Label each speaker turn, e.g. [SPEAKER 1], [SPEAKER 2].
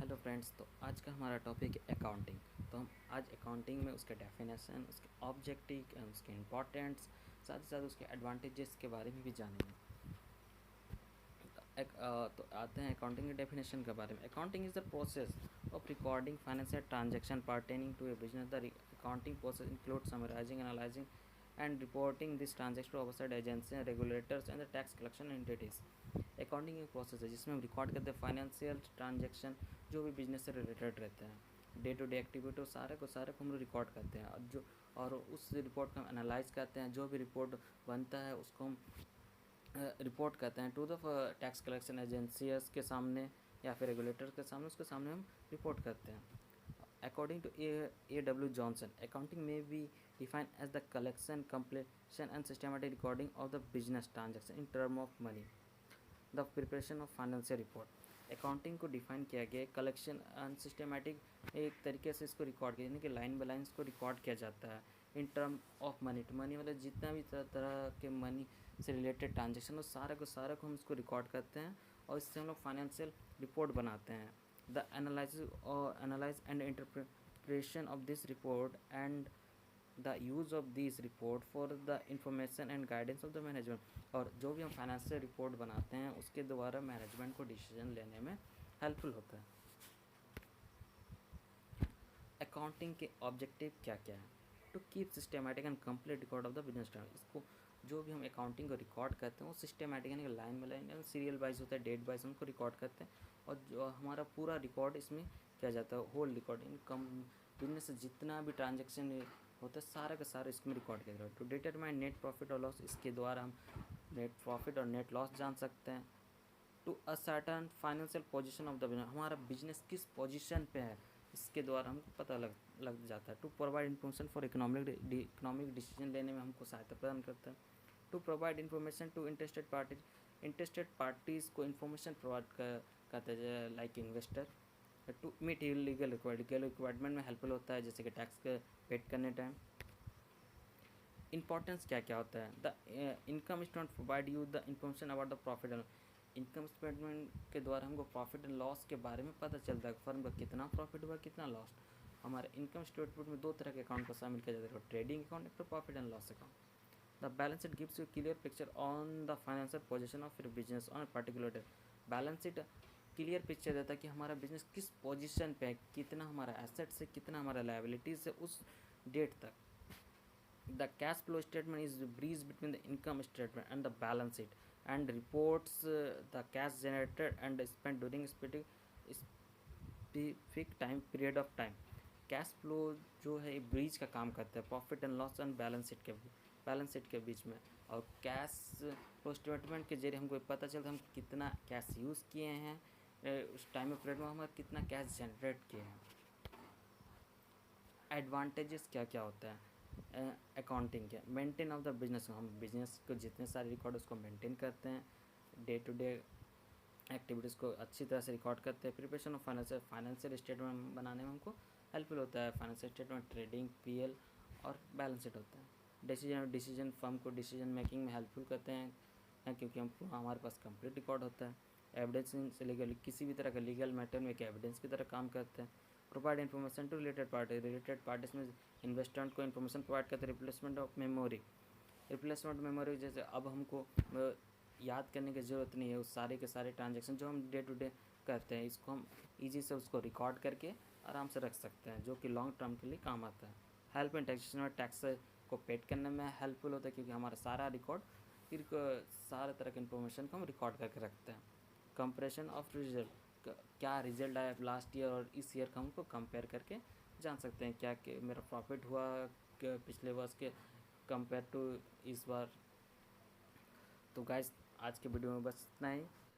[SPEAKER 1] Hello friends. तो आज का हमारा टॉपिक है अकाउंटिंग। तो हम आज अकाउंटिंग में उसके डेफिनेशन, उसके ऑब्जेक्टिव, उसके इम्पोर्टेंस, साथ ही साथ उसके एडवांटेजेस के बारे में भी जानेंगे। तो आते हैं अकाउंटिंग के डेफिनेशन के बारे में। Accounting is the process of recording financial transaction pertaining to a business. The accounting process include summarising, analysing and reporting this transaction to oversight agencies, regulators and the tax collection entities। Accounting एक process है जिसमें हम record करते हैं financial transaction जो भी business से related रहते हैं, डे टू डे एक्टिविटी, सारे को हम लोग रिकॉर्ड करते हैं और उस रिपोर्ट को हम एनालाइज करते हैं। जो भी रिपोर्ट बनता है उसको हम रिपोर्ट करते हैं to the tax collection agencies के सामने या फिर रेगुलेटर के सामने, उसके सामने हम रिपोर्ट करते हैं। According to A.W. Johnson, accounting may be defined as the collection, completion and systematic recording of the business transaction in terms of money, the preparation of financial report। Accounting को define किया गया है collection and systematic एक तरीके से इसको record किया, यानी कि लाइन बाय लाइन इसको रिकॉर्ड किया जाता है in term of money. To money मतलब जितना भी तरह के मनी से रिलेटेड ट्रांजेक्शन हो सारे को हम इसको रिकॉर्ड करते हैं और इससे हम लोग फाइनेंशियल रिपोर्ट बनाते हैं। The analyze and interpretation of this report and the use of these report for the information and guidance of the management। और जो भी हम फाइनेंशियल रिपोर्ट बनाते हैं उसके द्वारा मैनेजमेंट को डिसीजन लेने में हेल्पफुल होता है। अकाउंटिंग के ऑब्जेक्टिव क्या क्या है? To keep systematic and complete record of the business transaction. इसको जो भी हम अकाउंटिंग को रिकॉर्ड करते हैं वो सिस्टमेटिक यानी line by line serial wise होता है, डेट वाइज उनको रिकॉर्ड करते हैं और जो हमारा पूरा रिकॉर्ड इसमें किया जाता है, होल रिकॉर्ड इनकम बिजनेस से जितना भी ट्रांजेक्शन होता है सारे का सारा इसमें रिकॉर्ड किया जाता है। टू डिटरमाइन नेट प्रॉफिट और लॉस, इसके द्वारा हम नेट प्रॉफिट और नेट लॉस जान सकते हैं। To a certain financial position of the business, हमारा बिजनेस किस पोजीशन पे है इसके द्वारा हमको पता लग जाता है। To provide information for economic decision लेने में हमको सहायता प्रदान करता है। To provide information to interested parties को इन्फॉर्मेशन प्रोवाइड करते हैं like investor. To meet legal requirement में हेल्पफुल होता है, जैसे कि टैक्स पेड करने टाइम। इंपॉर्टेंस क्या क्या होता है? The income statement provide you the information about the profit and income statement के द्वारा हमको प्रॉफिट एंड लॉस के बारे में पता चलता है, फर्म का कितना प्रॉफिट हुआ कितना लॉस। हमारे इनकम स्टेटमेंट में दो तरह के अकाउंट को शामिल किया जाता है, ट्रेडिंग अकाउंट, एक profit and loss account. The balance sheet gives you clear picture on the financial position of your business on particular day. Balance sheet clear picture देता है कि हमारा बिजनेस किस पोजीशन पे है, कितना हमारा एसेट से कितना हमारा लायबिलिटीज से उस डेट तक। The cash flow statement is the bridge between the income statement and the balance sheet and reports the cash generated and spent during specific time period of time। Cash flow जो है bridge का काम करता है profit and loss and balance sheet के बीच में। और cash flow statement के जरिए हमको पता चलता है हम कितना कैश यूज़ किए हैं उस टाइम पीरियड में, हमारा कितना कैश जनरेट किए हैं। एडवांटेजेस क्या क्या होता है अकाउंटिंग के? मेंटेन ऑफ द बिजनेस, हम बिजनेस को जितने सारे रिकॉर्ड उसको मेंटेन करते हैं, डे टू डे एक्टिविटीज़ को अच्छी तरह से रिकॉर्ड करते हैं। प्रिपरेशन ऑफ फाइनेंशियल स्टेटमेंट बनाने में हमको हेल्पफुल होता है। फाइनेंशियल स्टेटमेंट, ट्रेडिंग, पीएल और बैलेंस शीट होता है। डिसीजन फर्म को डिसीजन मेकिंग में हेल्पफुल करते हैं क्योंकि हमारे पास कंप्लीट रिकॉर्ड होता है। एविडेंस से लीगल किसी भी तरह का लीगल मैटर में एक एविडेंस की तरह काम करते हैं। Provide information to related parties में इन्वेस्टमेंट को इन्फॉर्मेशन प्रोवाइड करते हैं। रिप्लेसमेंट मेमोरी जैसे अब हमको याद करने की ज़रूरत नहीं है, उस सारे के सारे ट्रांजेक्शन जो हम डे टू डे करते हैं इसको हम ईजी से उसको रिकॉर्ड करके आराम से रख सकते हैं, जो कि लॉन्ग टर्म के लिए काम आता है। हेल्प इन टैक्सेशन में टैक्स को पेड करने में हेल्पफुल होता है क्योंकि हमारा सारा रिकॉर्ड फिर सारे तरह की इन्फॉर्मेशन को हम रिकॉर्ड करके रखते हैं। कंपेरिजन ऑफ रिजल्ट, क्या रिजल्ट आया लास्ट ईयर और इस ईयर का हमको कंपेयर करके जान सकते हैं क्या कि मेरा प्रॉफिट हुआ पिछले वर्ष के कंपेयर टू इस बार। तो गाइस आज के वीडियो में बस इतना ही।